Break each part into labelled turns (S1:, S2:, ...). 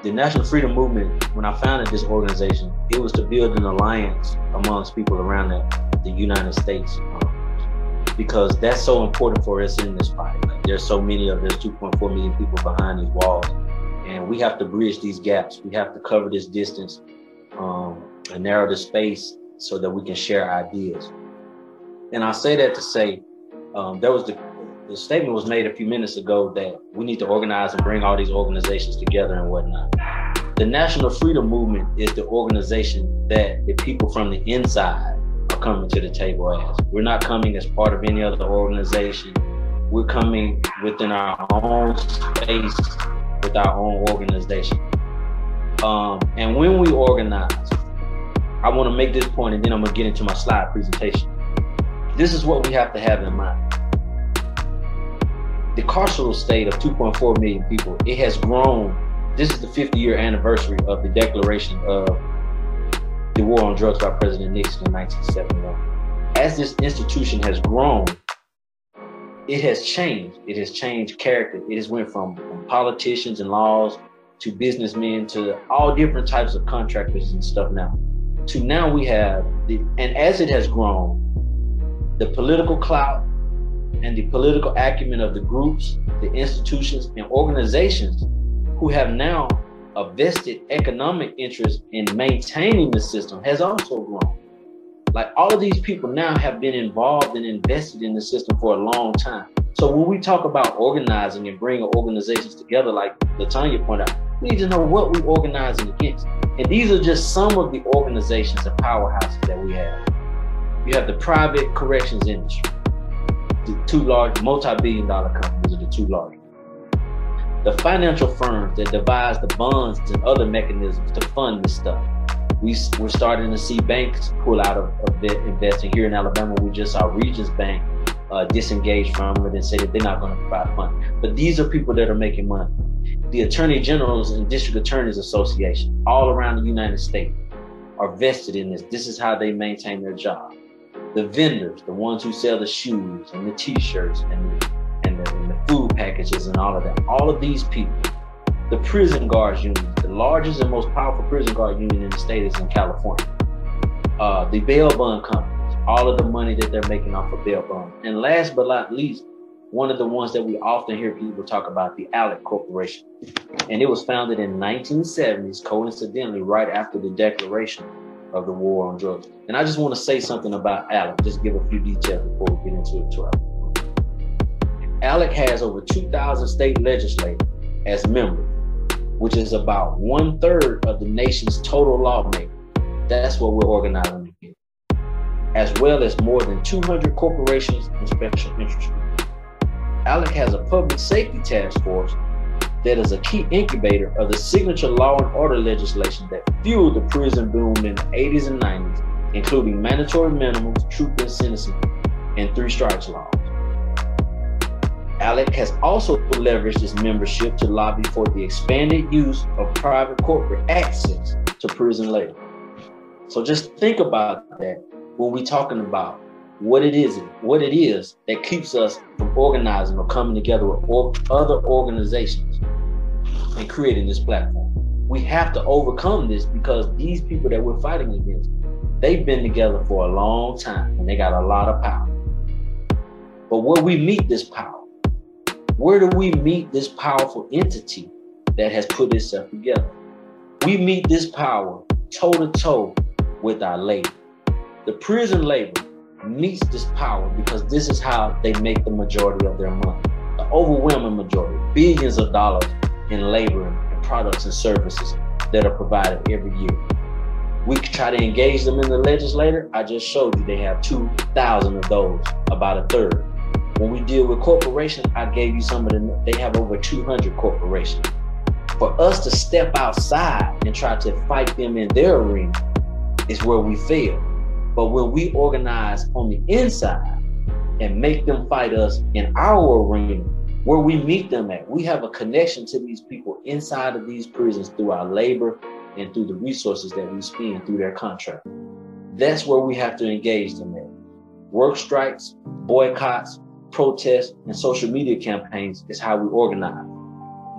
S1: The National Freedom Movement, when I founded this organization, it was to build an alliance amongst people around the United States, because that's so important for us in this fight. Like, there's 2.4 million people behind these walls, and we have to bridge these gaps. We have to cover this distance and narrow the space so that we can share ideas. And I say that to say, the statement was made a few minutes ago that we need to organize and bring all these organizations together and whatnot. The National Freedom Movement is the organization that the people from the inside are coming to the table as. We're not coming as part of any other organization. We're coming within our own space with our own organization. And when we organize, I want to make this point and then I'm going to get into my slide presentation. This is what we have to have in mind. The carceral state of 2.4 million people, it has grown. This is the 50-year anniversary of the declaration of the war on drugs by President Nixon in 1971. As this institution has grown, it has changed. It has changed character. It has went from politicians and laws to businessmen to all different types of contractors and stuff now. To now we have, and as it has grown, the political clout and the political acumen of the groups, the institutions, and organizations who have now a vested economic interest in maintaining the system has also grown. Like, all of these people now have been involved and invested in the system for a long time. So when we talk about organizing and bringing organizations together, like Latanya pointed out, we need to know what we're organizing against. And these are just some of the organizations and powerhouses that we have. You have the private corrections industry. The two large multi-billion-dollar companies are the two largest. The financial firms that devise the bonds and other mechanisms to fund this stuff. We're starting to see banks pull out of investing. Here in Alabama, we just saw Regions Bank disengage from it and say that they're not going to provide funding. But these are people that are making money. The Attorney Generals and District Attorneys Association all around the United States are vested in this. This is how they maintain their job. The vendors, the ones who sell the shoes and the t-shirts and the food packages and all of that, all of these people. The prison guards union, the largest and most powerful prison guard union in the state is in California. The bail bond companies, all of the money that they're making off of bail bond. And last but not least, one of the ones that we often hear people talk about, the ALEC Corporation. And it was founded in 1970s, coincidentally, right after the declaration of the war on drugs. And I just want to say something about ALEC, just give a few details before we get into it. ALEC has over 2,000 state legislators as members, which is about 1/3 of the nation's total lawmakers. That's what we're organizing against, as well as more than 200 corporations and special interest groups. ALEC has a public safety task force that is a key incubator of the signature law and order legislation that fueled the prison boom in the 80s and 90s, including mandatory minimums, truth in sentencing, and 3 strikes laws. ALEC has also leveraged its membership to lobby for the expanded use of private corporate access to prison labor. So just think about that when we're talking about what it is that keeps us from organizing or coming together with other organizations and creating this platform. We have to overcome this because these people that we're fighting against, they've been together for a long time and they got a lot of power. But where we meet this power, where do we meet this powerful entity that has put itself together? We meet this power toe to toe with our labor. The prison labor meets this power because this is how they make the majority of their money. The overwhelming majority, billions of dollars in labor and products and services that are provided every year. We try to engage them in the legislature. I just showed you they have 2,000 of those, about 1/3. When we deal with corporations, I gave you some of them. They have over 200 corporations. For us to step outside and try to fight them in their arena is where we fail. But when we organize on the inside and make them fight us in our arena, where we meet them at, we have a connection to these people inside of these prisons through our labor and through the resources that we spend through their contract. That's where we have to engage them at. Work strikes, boycotts, protests, and social media campaigns is how we organize.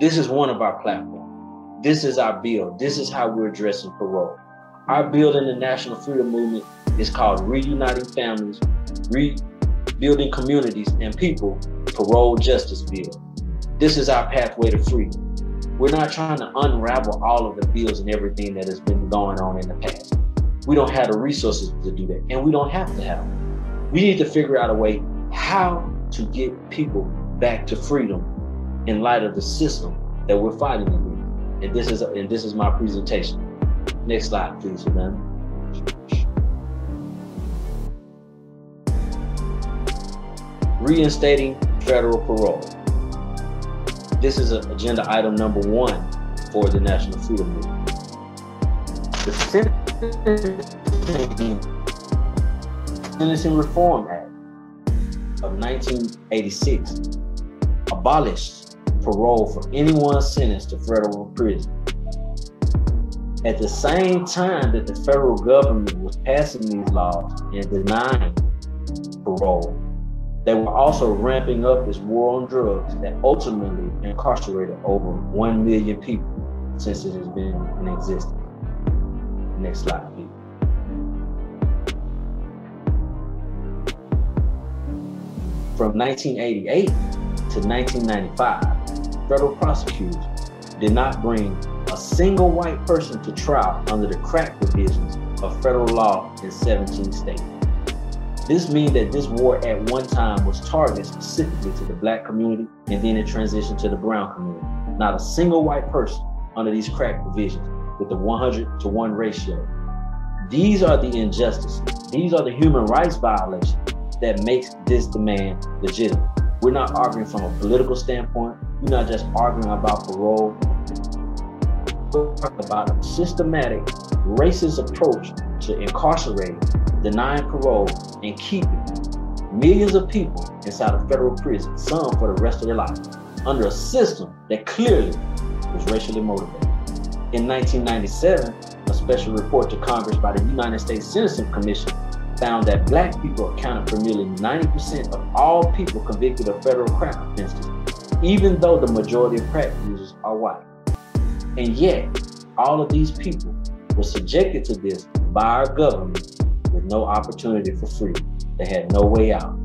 S1: This is one of our platforms. This is our bill. This is how we're addressing parole. Our bill in the National Freedom Movement is called Reuniting Families, Rebuilding Communities and People, Parole Justice Bill. This is our pathway to freedom. We're not trying to unravel all of the bills and everything that has been going on in the past. We don't have the resources to do that, and we don't have to have them. We need to figure out a way how to get people back to freedom in light of the system that we're fighting against. And this is my presentation. Next slide, please, Savannah. Reinstating federal parole. This is agenda item number 1 for the National Freedom Movement. The Sentencing Reform Act of 1986 abolished parole for anyone sentenced to federal prison. At the same time that the federal government was passing these laws and denying parole, they were also ramping up this war on drugs that ultimately incarcerated over 1 million people since it has been in existence. Next slide, please. From 1988 to 1995, federal prosecutors did not bring a single white person to trial under the crack provisions of federal law in 17 states. This means that this war at one time was targeted specifically to the Black community, and then it transitioned to the brown community. Not a single white person under these crack provisions with the 100-to-1 ratio. These are the injustices. These are the human rights violations that makes this demand legitimate. We're not arguing from a political standpoint. We're not just arguing about parole. We're talking about a systematic, racist approach to incarcerating, denying parole, and keeping millions of people inside of federal prison, some for the rest of their life, under a system that clearly was racially motivated. In 1997, a special report to Congress by the United States Sentencing Commission found that Black people accounted for nearly 90% of all people convicted of federal crack offenses, even though the majority of crack users are white. And yet, all of these people were subjected to this by our government with no opportunity for freedom. They had no way out.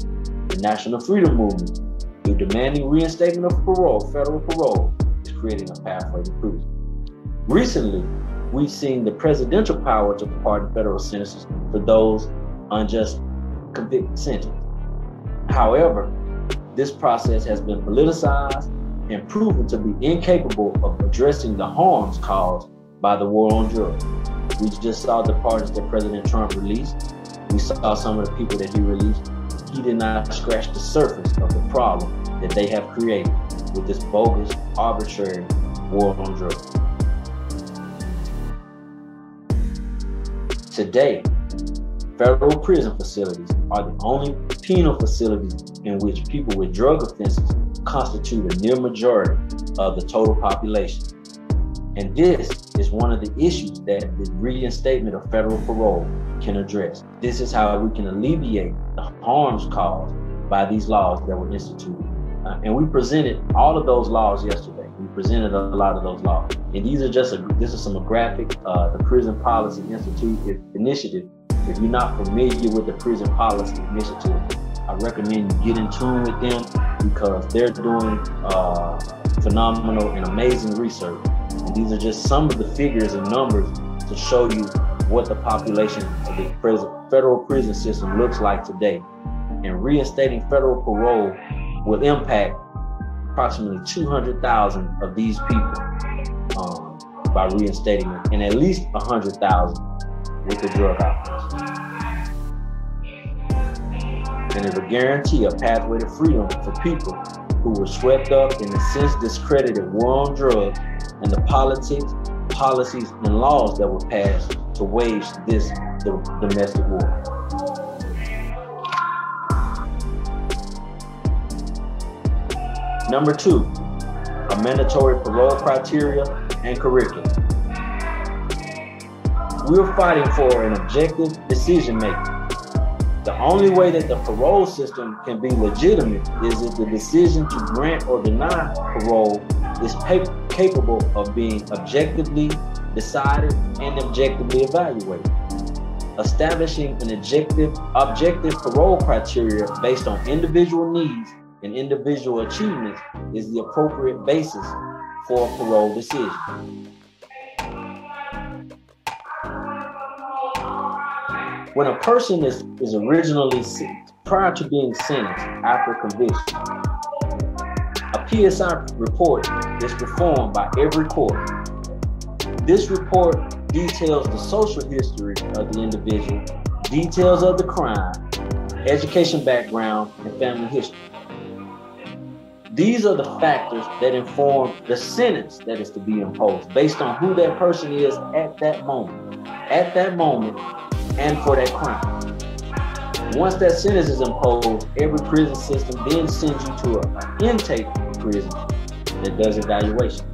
S1: The National Freedom Movement, through demanding reinstatement of parole, federal parole, is creating a pathway to freedom. Recently, we've seen the presidential power to pardon federal sentences for those unjust convicted sentences. However, this process has been politicized and proven to be incapable of addressing the harms caused by the war on drugs. We just saw the pardons that President Trump released. We saw some of the people that he released. He did not scratch the surface of the problem that they have created with this bogus, arbitrary war on drugs. Today, federal prison facilities are the only penal facilities in which people with drug offenses constitute a near majority of the total population. And this is one of the issues that the reinstatement of federal parole can address. This is how we can alleviate the harms caused by these laws that were instituted. And we presented all of those laws yesterday. We presented a lot of those laws. And these are just, this is some graphics, the Prison Policy Institute initiative. If you're not familiar with the Prison Policy Initiative, I recommend you get in tune with them because they're doing phenomenal and amazing research. And these are just some of the figures and numbers to show you what the population of the federal prison system looks like today. And reinstating federal parole will impact approximately 200,000 of these people by reinstating it, and at least 100,000 with the drug offense. And it will guarantee a pathway to freedom for people who were swept up in the since discredited war on drugs and the politics, policies, and laws that were passed to wage this domestic war. Number 2, a mandatory parole criteria and curriculum. We're fighting for an objective decision making. The only way that the parole system can be legitimate is if the decision to grant or deny parole is capable of being objectively decided and objectively evaluated. Establishing an objective parole criteria based on individual needs and individual achievements is the appropriate basis for a parole decision. When a person is originally prior to being sentenced after conviction, a PSI report is performed by every court. This report details the social history of the individual, details of the crime, education background, and family history. These are the factors that inform the sentence that is to be imposed based on who that person is at that moment, and for that crime. Once that sentence is imposed, every prison system then sends you to an intake prison that does evaluation.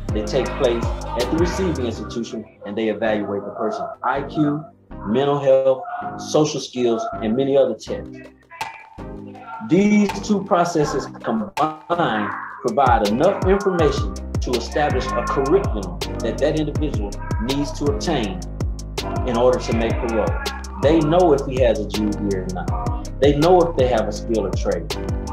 S1: They take place at the receiving institution and they evaluate the person's IQ, mental health, social skills, and many other tests. These two processes combined provide enough information to establish a curriculum that individual needs to obtain in order to make parole. They know if he has a GED or not. They know if they have a skill or trade.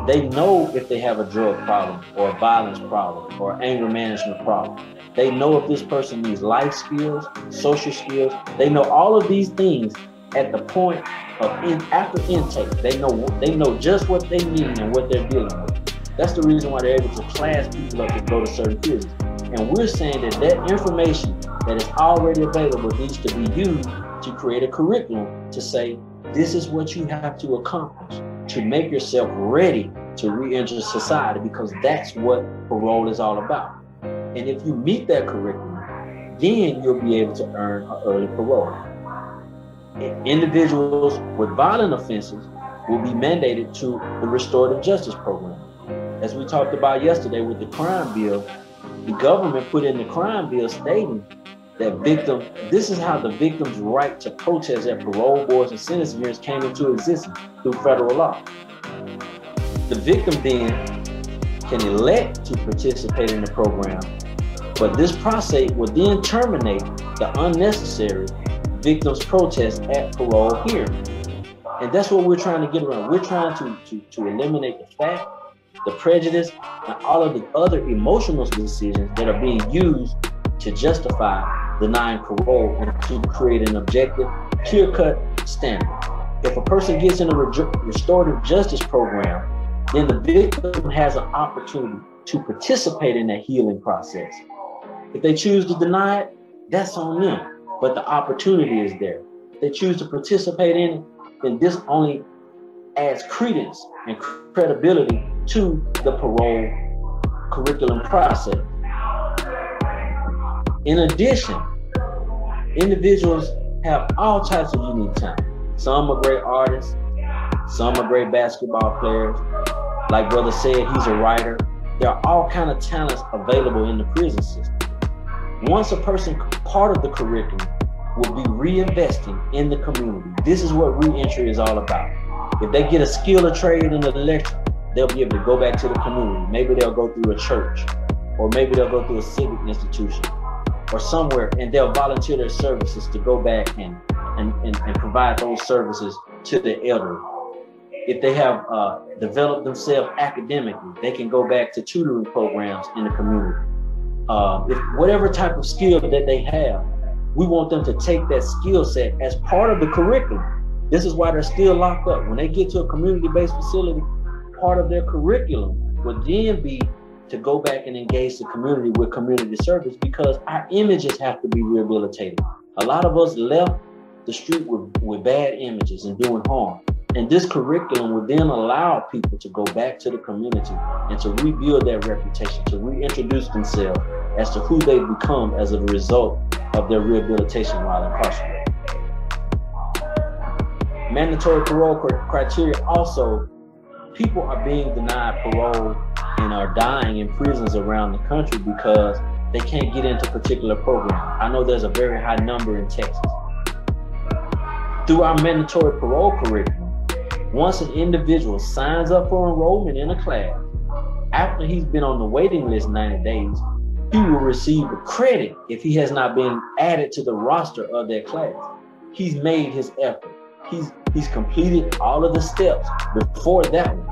S1: They know if they have a drug problem or a violence problem or anger management problem. They know if this person needs life skills, social skills. They know all of these things at the point of after intake. They know just what they need and what they're dealing with. That's the reason why they're able to class people up to go to certain prisons. And we're saying that information that is already available needs to be used to create a curriculum to say, this is what you have to accomplish to make yourself ready to re-enter society, because that's what parole is all about. And if you meet that curriculum, then you'll be able to earn an early parole. Individuals with violent offenses will be mandated to the restorative justice program. As we talked about yesterday with the crime bill, the government put in the crime bill stating that this is how the victim's right to protest at parole boards and sentencing hearings came into existence through federal law. The victim then can elect to participate in the program, but this process will then terminate the unnecessary victim's protest at parole hearing. And that's what we're trying to get around. We're trying to eliminate the fact, the prejudice, and all of the other emotional decisions that are being used to justify denying parole and to create an objective, clear-cut standard. If a person gets in a restorative justice program, then the victim has an opportunity to participate in that healing process. If they choose to deny it, that's on them, but the opportunity is there. If they choose to participate in it, then this only adds credence and credibility to the parole curriculum process. In addition, individuals have all types of unique talent. Some are great artists, some are great basketball players. Like brother said, he's a writer. There are all kinds of talents available in the prison system. Once a person part of the curriculum will be reinvesting in the community. This is what re-entry is all about. If they get a skill or trade in the lecture, they'll be able to go back to the community. Maybe they'll go through a church, or maybe they'll go through a civic institution or somewhere, and they'll volunteer their services to go back and provide those services to the elderly. If they have developed themselves academically, they can go back to tutoring programs in the community. If whatever type of skill that they have, we want them to take that skill set as part of the curriculum. This is why they're still locked up. When they get to a community-based facility, part of their curriculum would then be to go back and engage the community with community service, because our images have to be rehabilitated. A lot of us left the street with bad images and doing harm. And this curriculum will then allow people to go back to the community and to rebuild their reputation, to reintroduce themselves as to who they've become as a result of their rehabilitation while incarcerated. Mandatory parole criteria also, people are being denied parole and are dying in prisons around the country because they can't get into particular programs. I know there's a very high number in Texas. Through our mandatory parole curriculum, once an individual signs up for enrollment in a class, after he's been on the waiting list 90 days, he will receive a credit if he has not been added to the roster of that class. He's made his effort. He's completed all of the steps before that one.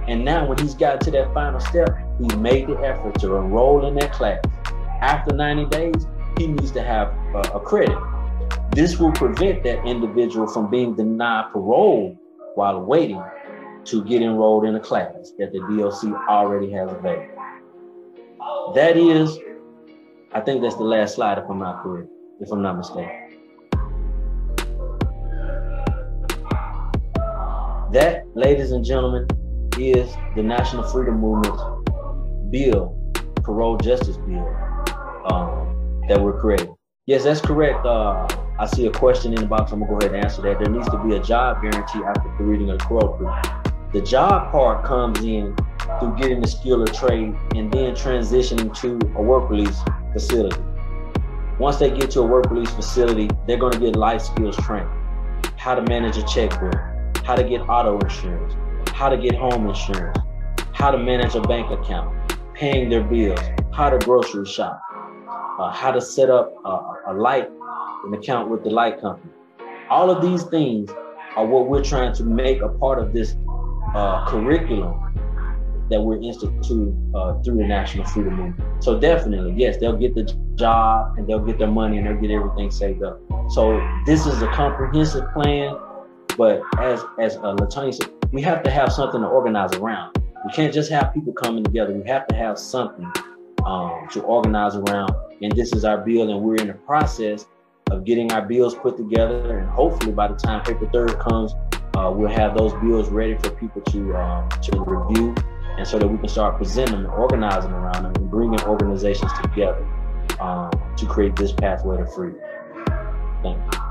S1: And now when he's gotten to that final step, he's made the effort to enroll in that class. After 90 days, he needs to have a credit. This will prevent that individual from being denied parole while waiting to get enrolled in a class that the DOC already has available. That is, I think that's the last slide if I'm not correct, if I'm not mistaken. That, ladies and gentlemen, is the National Freedom Movement's bill, parole justice bill, that we're creating. Yes, that's correct. I see a question in the box. I'm gonna go ahead and answer that. There needs to be a job guarantee after the reading of the parole proof. The job part comes in through getting the skill or trade and then transitioning to a work release facility. Once they get to a work release facility, they're gonna get life skills training. How to manage a checkbook, how to get auto insurance, how to get home insurance, how to manage a bank account, paying their bills, how to grocery shop, how to set up an account with the light company. All of these things are what we're trying to make a part of this curriculum that we're instituting through the National Freedom Movement. So definitely, yes, they'll get the job and they'll get their money and they'll get everything saved up. So this is a comprehensive plan, but as LaTanya said, we have to have something to organize around. We can't just have people coming together. We have to have something to organize around. And this is our bill, and we're in the process of getting our bills put together. And hopefully by the time April 3rd comes, we'll have those bills ready for people to review, and so that we can start presenting them and organizing around them and bringing organizations together to create this pathway to freedom. Thank you.